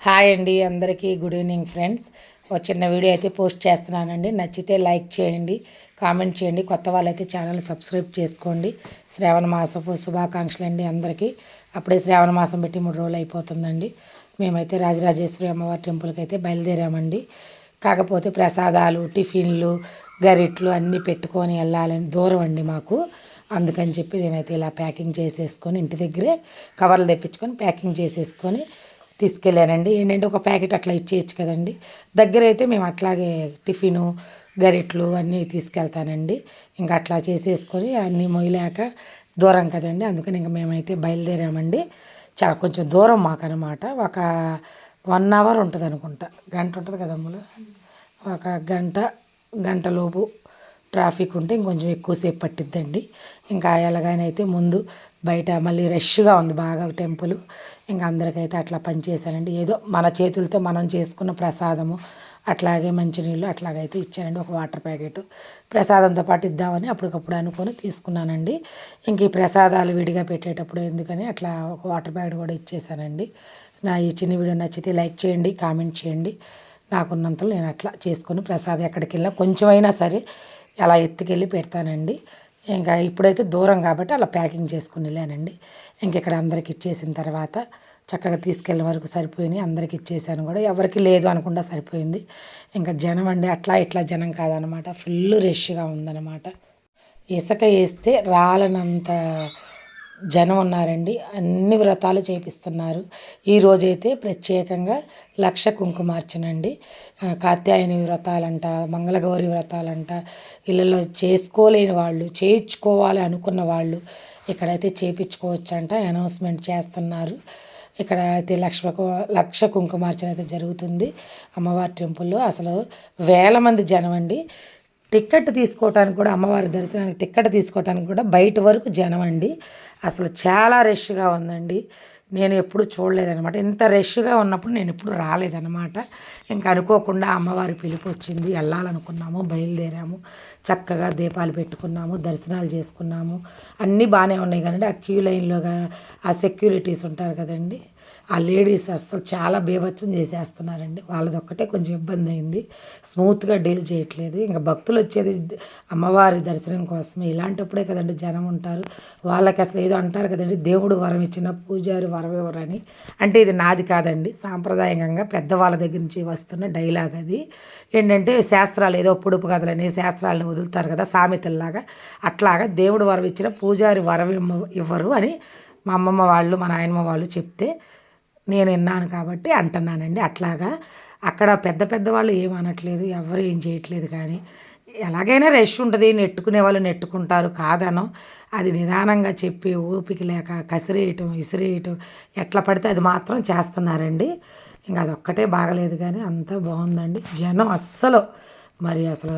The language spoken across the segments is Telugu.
హాయ్ అండి, అందరికీ గుడ్ ఈవినింగ్ ఫ్రెండ్స్. ఒక చిన్న వీడియో అయితే పోస్ట్ చేస్తున్నానండి. నచ్చితే లైక్ చేయండి, కామెంట్ చేయండి. కొత్త వాళ్ళైతే ఛానల్ సబ్స్క్రైబ్ చేసుకోండి. శ్రావణ మాసపు శుభాకాంక్షలు అండి అందరికీ. అప్పుడే శ్రావణ మాసం పెట్టి 3 రోజులు అయిపోతుందండి. మేమైతే రాజరాజేశ్వరి అమ్మవారి టెంపుల్కి అయితే బయలుదేరామండి. కాకపోతే ప్రసాదాలు, టిఫిన్లు, గరిట్లు అన్నీ పెట్టుకొని వెళ్ళాలని దూరం అండి మాకు. అందుకని చెప్పి నేనైతే ఇలా ప్యాకింగ్ చేసేసుకొని ఇంటి దగ్గరే కవర్లు తెప్పించుకొని ప్యాకింగ్ చేసేసుకొని తీసుకెళ్ళానండి. ఏంటంటే ఒక ప్యాకెట్ అట్లా ఇచ్చేయచ్చు కదండి. దగ్గర అయితే మేము అట్లాగే టిఫిను, గరిట్లు అన్నీ తీసుకెళ్తానండి. ఇంకా అట్లా చేసేసుకొని అన్నీ మొయ్యలేక దూరం కదండి, అందుకని ఇంక మేమైతే బయలుదేరామండి. కొంచెం దూరం మాకనమాట. ఒక 1 అవర్ ఉంటుంది అనుకుంటా, గంట ఉంటుంది కదమ్ములు. ఒక గంటలోపు ట్రాఫిక్ ఉంటే ఇంకొంచెం ఎక్కువసేపు పట్టిద్దండి. ఇంకా ఎలాగైనా ముందు బయట మళ్ళీ రష్గా ఉంది బాగా టెంపుల్. ఇంకా అందరికైతే అట్లా పనిచేశానండి. ఏదో మన చేతులతో మనం చేసుకున్న ప్రసాదము, అట్లాగే మంచినీళ్ళు అట్లాగైతే ఇచ్చానండి. ఒక వాటర్ ప్యాకెట్ ప్రసాదంతో పాటు ఇద్దామని అప్పటికప్పుడు అనుకొని తీసుకున్నానండి. ఇంక ఈ ప్రసాదాలు విడిగా పెట్టేటప్పుడు ఎందుకని అట్లా ఒక వాటర్ ప్యాకెట్ కూడా ఇచ్చేసానండి. నా ఈ చిన్న వీడియో నచ్చితే లైక్ చేయండి, కామెంట్ చేయండి. నాకున్నంతలో నేను అట్లా చేసుకొని ప్రసాదం ఎక్కడికి వెళ్ళినా కొంచెమైనా సరే అలా ఎత్తుకెళ్ళి పెడతానండి. ఇంకా ఇప్పుడైతే దూరం కాబట్టి అలా ప్యాకింగ్ చేసుకుని వెళ్ళానండి. ఇంక ఇక్కడ అందరికి ఇచ్చేసిన తర్వాత చక్కగా తీసుకెళ్ళిన వరకు సరిపోయినాయి. అందరికి ఇచ్చేసాను కూడా, ఎవరికి లేదు అనకుండా సరిపోయింది. ఇంకా జనం అండి అట్లా ఇట్లా జనం కాదనమాట, ఫుల్ రష్గా ఉందన్నమాట. ఇసుక వేస్తే రాలనంత జనం ఉన్నారండి. అన్ని వ్రతాలు చేపిస్తున్నారు. ఈరోజైతే ప్రత్యేకంగా లక్ష కుంకుమార్చనండి. కాత్యాయని వ్రతాలంట, మంగళగౌరి వ్రతాలంట, ఇళ్ళలో చేసుకోలేని వాళ్ళు, చేయించుకోవాలి అనుకున్న వాళ్ళు ఇక్కడైతే చేయించుకోవచ్చంట. అనౌన్స్మెంట్ చేస్తున్నారు. ఇక్కడ అయితే లక్ష కుంకుమార్చన అయితే జరుగుతుంది అమ్మవారి టెంపుల్లో. అసలు వేల మంది జనం అండి. టికెట్ తీసుకోవటానికి కూడా, అమ్మవారి దర్శనానికి టికెట్ తీసుకోవటానికి కూడా బయట వరకు జనం అండి. అసలు చాలా రష్గా ఉందండి. నేను ఎప్పుడు చూడలేదనమాట. ఇంత రష్గా ఉన్నప్పుడు నేను ఎప్పుడు రాలేదనమాట. ఇంకా అనుకోకుండా అమ్మవారి పిలుపు వచ్చింది, వెళ్ళాలనుకున్నాము, బయలుదేరాము. చక్కగా దీపాలు పెట్టుకున్నాము, దర్శనాలు చేసుకున్నాము. అన్నీ బాగానే ఉన్నాయి కానీ ఆ క్యూ లైన్లోగా ఆ సెక్యూరిటీస్ ఉంటారు కదండి, ఆ లేడీస్ అస్సలు చాలా బీభత్సం చేసేస్తున్నారండి. వాళ్ళది ఒక్కటే కొంచెం ఇబ్బంది అయింది, స్మూత్గా డీల్ చేయట్లేదు. ఇంకా భక్తులు వచ్చేది అమ్మవారి దర్శనం కోసమే. ఇలాంటప్పుడే కదండి జనం ఉంటారు. వాళ్ళకి అసలు ఏదో అంటారు కదండి, దేవుడు వరం ఇచ్చిన పూజారి వరం ఇవ్వరని. అంటే ఇది నాది కాదండి, సాంప్రదాయంగా పెద్దవాళ్ళ దగ్గర నుంచి వస్తున్న డైలాగ్ అది. ఏంటంటే శాస్త్రాలు ఏదో పొడుపు కథలని శాస్త్రాలను వదులుతారు కదా సామెతల్లాగా, అట్లాగా దేవుడు వరం ఇచ్చిన పూజారి వరం ఇవ్వరు అని మా అమ్మమ్మ వాళ్ళు, మా నాయనమ్మ వాళ్ళు చెప్తే నేను విన్నాను కాబట్టి అంటున్నానండి. అట్లాగా అక్కడ పెద్ద పెద్దవాళ్ళు ఏమనట్లేదు, ఎవరు ఏం చేయట్లేదు. కానీ ఎలాగైనా రష్ ఉంటుంది, నెట్టుకునే వాళ్ళు నెట్టుకుంటారు కాదనో. అది నిదానంగా చెప్పి ఓపిక లేక కసిరేయటం, ఇసిరేయటం, ఎట్లా పడితే అది మాత్రం చేస్తున్నారండి. ఇంకా అదొక్కటే బాగలేదు కానీ అంతా బాగుందండి. జనం అస్సలు మరి అసలు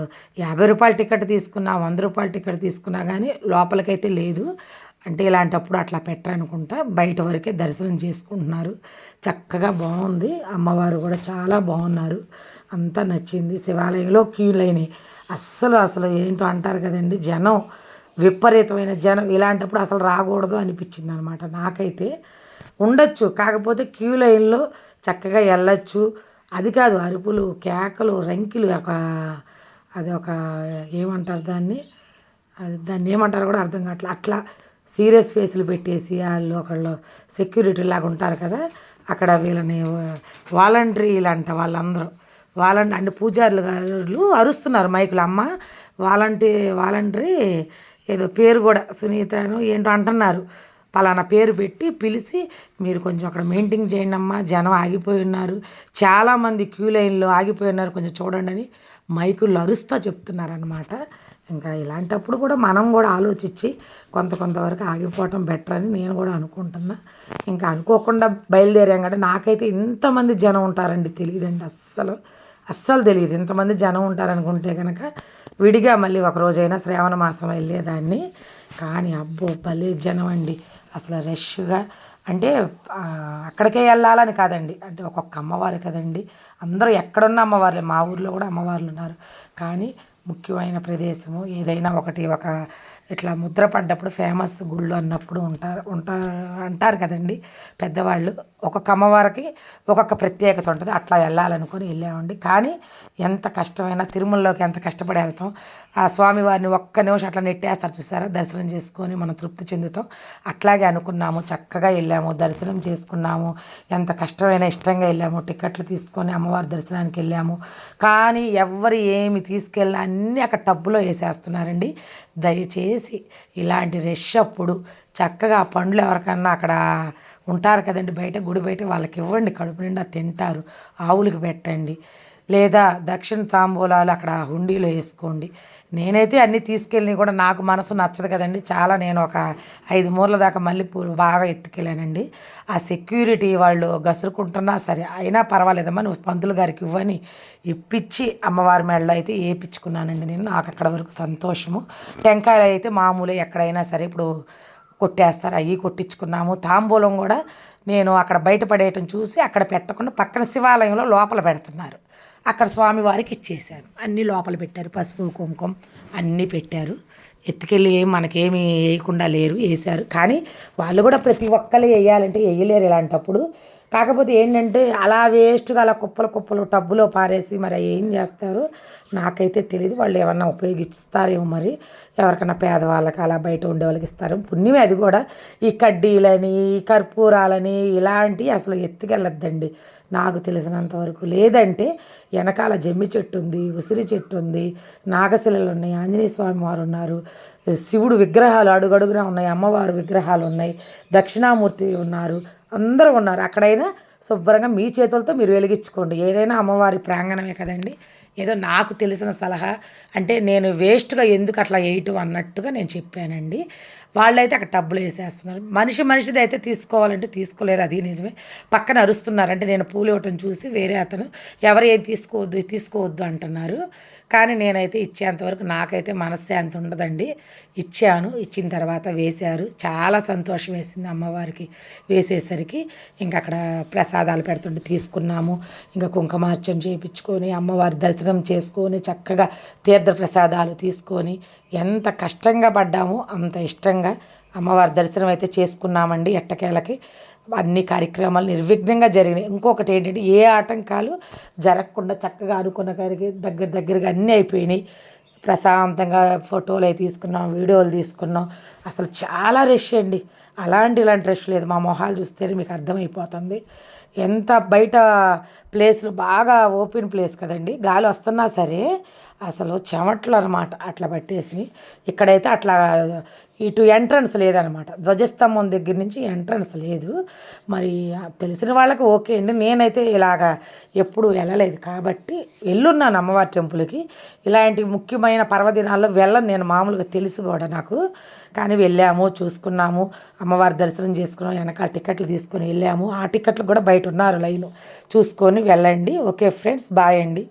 రూ. 50 టికెట్ తీసుకున్నా, రూ. 100 టికెట్ తీసుకున్నా కానీ లోపలికైతే లేదు. అంటే ఇలాంటప్పుడు అట్లా పెట్టరనుకుంటా, బయట వరకే దర్శనం చేసుకుంటున్నారు. చక్కగా బాగుంది. అమ్మవారు కూడా చాలా బాగున్నారు. అంతా నచ్చింది. శివాలయంలో క్యూ లైన్ అస్సలు ఏంటో అంటారు కదండి, జనం విపరీతమైన జనం. ఇలాంటప్పుడు అసలు రాకూడదు అనిపించింది అనమాట నాకైతే. ఉండొచ్చు, కాకపోతే క్యూ లైన్లో చక్కగా వెళ్ళొచ్చు. అది కాదు, అరుపులు, కేకలు, రంకిలు, అది ఒక ఏమంటారు దాన్ని, దాన్ని ఏమంటారు కూడా అర్థం కావట్లేదు. అట్లా సీరియస్ ఫేసులు పెట్టేసి వాళ్ళు ఒకళ్ళు సెక్యూరిటీ లాగా ఉంటారు కదా, అక్కడ వీళ్ళని వాలంటీర్లు అంట, వాళ్ళందరూ అంటే పూజారులు గారు అరుస్తున్నారు మైకులు. అమ్మ వాలంటరీ ఏదో పేరు కూడా సునీతను ఏంటో అంటున్నారు, పలానా పేరు పెట్టి పిలిచి మీరు కొంచెం అక్కడ మెయింటైన్ చేయండి అమ్మా, జనం ఆగిపోయి ఉన్నారు, చాలామంది క్యూ లైన్లో ఆగిపోయి ఉన్నారు, కొంచెం చూడండి అని మైకుల్లో అరుస్తూ చెప్తున్నారనమాట. ఇంకా ఇలాంటప్పుడు కూడా మనం కూడా ఆలోచించి కొంతవరకు ఆగిపోవటం బెటర్ అని నేను కూడా అనుకుంటున్నా. ఇంకా అనుకోకుండా బయలుదేరాం కదా. నాకైతే ఇంతమంది జనం ఉంటారండి తెలియదండి, అస్సలు తెలియదు ఇంతమంది జనం ఉంటారనుకుంటే కనుక విడిగా మళ్ళీ ఒక రోజైనా శ్రావణ మాసంలో వెళ్ళేదాన్ని. కానీ అబ్బో భలే జనం అండి. అసలు రష్గా అంటే అక్కడికే వెళ్ళాలని కాదండి, అంటే ఒక్కొక్క అమ్మవారు కదండి, అందరూ ఎక్కడున్న అమ్మవార్లే. మా ఊర్లో కూడా అమ్మవార్లు ఉన్నారు. కానీ ముఖ్యమైన ప్రదేశము ఏదైనా ఒక ఇట్లా ముద్ర పడ్డప్పుడు ఫేమస్ గుళ్ళు అన్నప్పుడు అంటారు కదండి పెద్దవాళ్ళు. ఒక్కొక్క అమ్మవారికి ఒక్కొక్క ప్రత్యేకత ఉంటుంది. అట్లా వెళ్ళాలనుకొని వెళ్ళామండి. కానీ ఎంత కష్టమైనా తిరుమలలోకి ఎంత కష్టపడి వెళ్తాం. ఆ స్వామివారిని ఒక్క నిమిషం అట్లా నెట్టేస్తారు చూసారా, దర్శనం చేసుకొని మనం తృప్తి చెందుతాం. అట్లాగే అనుకున్నాము, చక్కగా వెళ్ళాము, దర్శనం చేసుకున్నాము. ఎంత కష్టమైనా ఇష్టంగా వెళ్ళాము. టికెట్లు తీసుకొని అమ్మవారి దర్శనానికి వెళ్ళాము. కానీ ఎవ్వరు ఏమి తీసుకెళ్ళినా అన్నీ అక్కడ టబ్బులో వేసేస్తున్నారండి. దయచేసి ఇలాంటి రష్ అప్పుడు చక్కగా ఆ పండ్లు ఎవరికన్నా అక్కడ ఉంటారు కదండి బయట, గుడి బయట, వాళ్ళకి ఇవ్వండి, కడుపు నిండా తింటారు. ఆవులకి పెట్టండి, లేదా దక్షిణ తాంబూలాలు అక్కడ హుండీలో వేసుకోండి. నేనైతే అన్నీ తీసుకెళ్ళి కూడా నాకు మనసు నచ్చదు కదండి. చాలా నేను ఒక 5 మూరల దాకా మల్లెపూలు బాగా ఎత్తుకెళ్ళానండి. ఆ సెక్యూరిటీ వాళ్ళు గసురుకుంటున్నా సరే అయినా పర్వాలేదమ్మా నువ్వు పంతులు గారికి ఇవ్వని ఇప్పించి అమ్మవారి మెడలో అయితే వేయించుకున్నానండి నేను. నాకు అక్కడ వరకు సంతోషము. టెంకాయలు అయితే మామూలు ఎక్కడైనా సరే ఇప్పుడు కొట్టేస్తారు, అవి కొట్టించుకున్నాము. తాంబూలం కూడా నేను అక్కడ బయట పడేయటం చూసి అక్కడ పెట్టకుండా పక్కన శివాలయంలో లోపల పెడుతున్నారు, అక్కడ స్వామివారికి ఇచ్చేసాను. అన్నీ లోపల పెట్టారు, పసుపు కుంకుమ అన్నీ పెట్టారు. ఎత్తుకెళ్ళి మనకేమి వేయకుండా లేరు, వేశారు. కానీ వాళ్ళు కూడా ప్రతి ఒక్కరు వేయాలంటే వేయలేరు ఇలాంటప్పుడు. కాకపోతే ఏంటంటే అలా వేస్ట్గా అలా కుప్పలు కుప్పలు టబ్బులో పారేసి మరి ఏం చేస్తారు నాకైతే తెలియదు. వాళ్ళు ఏమన్నా ఉపయోగిస్తారేమో మరి, ఎవరికైనా పేదవాళ్ళకి అలా బయట ఉండే వాళ్ళకి ఇస్తారు. పుణ్యమే అది కూడా. ఈ కడ్డీలని కర్పూరాలని ఇలాంటివి అసలు ఎత్తుకెళ్ళొద్దండి నాకు తెలిసినంత వరకు. లేదంటే వెనకాల జమ్మి చెట్టు ఉంది, ఉసిరి చెట్టు ఉంది, నాగశిలలు ఉన్నాయి, ఆంజనేయ స్వామి వారు ఉన్నారు, శివుడు విగ్రహాలు అడుగడుగునా ఉన్నాయి, అమ్మవారు విగ్రహాలు ఉన్నాయి, దక్షిణామూర్తి ఉన్నారు, అందరూ ఉన్నారు. అక్కడైనా శుభ్రంగా మీ చేతులతో మీరు వెలిగించుకోండి. ఏదైనా అమ్మవారి ప్రాంగణమే కదండి. ఏదో నాకు తెలిసిన సలహా, అంటే నేను వేస్ట్గా ఎందుకు అట్లా వేయటం అన్నట్టుగా నేను చెప్పానండి. వాళ్ళైతే అక్కడ టబ్బులు వేసేస్తున్నారు. మనిషిది అయితే తీసుకోవాలంటే తీసుకోలేరు, అది నిజమే. పక్కన అరుస్తున్నారు. అంటే నేను పూలు ఇవ్వటం చూసి వేరే అతను ఎవరు ఏం తీసుకోవద్దు అంటున్నారు. కానీ నేనైతే ఇచ్చేంతవరకు నాకైతే మనశ్శాంతి ఉండదండి. ఇచ్చాను, ఇచ్చిన తర్వాత వేశారు. చాలా సంతోషం వేసింది అమ్మవారికి వేసేసరికి. ఇంక అక్కడ ప్రసాదాలు పెడుతుంటే తీసుకున్నాము. ఇంకా కుంకుమార్చన చేయించుకొని అమ్మవారి దర్శనం చేసుకొని చక్కగా తీర్థ ప్రసాదాలు తీసుకొని ఎంత కష్టంగా పడ్డామో అంత ఇష్టంగా అమ్మవారి దర్శనం అయితే చేసుకున్నామండి. ఎట్టకేలకి అన్ని కార్యక్రమాలు నిర్విఘ్నంగా జరిగినాయి. ఇంకొకటి ఏంటంటే ఏ ఆటంకాలు జరగకుండా చక్కగా అనుకున్న కాడికి దగ్గరగా అన్నీ అయిపోయినాయి. ప్రశాంతంగా ఫోటోలు అవి తీసుకున్నాం, వీడియోలు తీసుకున్నాం. అసలు చాలా రష్ అండి. ఇలాంటి రష్ లేదు. మా మొహాలు చూస్తే మీకు అర్థమైపోతుంది. ఎంత బయట ప్లేస్లు బాగా ఓపెన్ ప్లేస్ కదండి, గాలి వస్తున్నా సరే అసలు చెమట్లు అనమాట అట్లా పట్టేసి. ఇక్కడైతే అట్లా ఇటు ఎంట్రన్స్ లేదనమాట, ధ్వజస్తంభం దగ్గర నుంచి ఎంట్రన్స్ లేదు. మరి తెలిసిన వాళ్ళకి ఓకే అండి, నేనైతే ఇలాగా ఎప్పుడు వెళ్ళలేదు కాబట్టి వెళ్ళున్నాను అమ్మవారి టెంపుల్కి. ఇలాంటి ముఖ్యమైన పర్వదినాల్లో వెళ్ళను నేను మామూలుగా, తెలుసు కూడా నాకు. కానీ వెళ్ళాము, చూసుకున్నాము, అమ్మవారి దర్శనం చేసుకున్నాము, వెనకాల టికెట్లు తీసుకొని వెళ్ళాము. ఆ టికెట్లు కూడా బయట ఉన్నారు లైను, చూసుకొని వెళ్ళండి. ఓకే ఫ్రెండ్స్, బాయ్ అండి.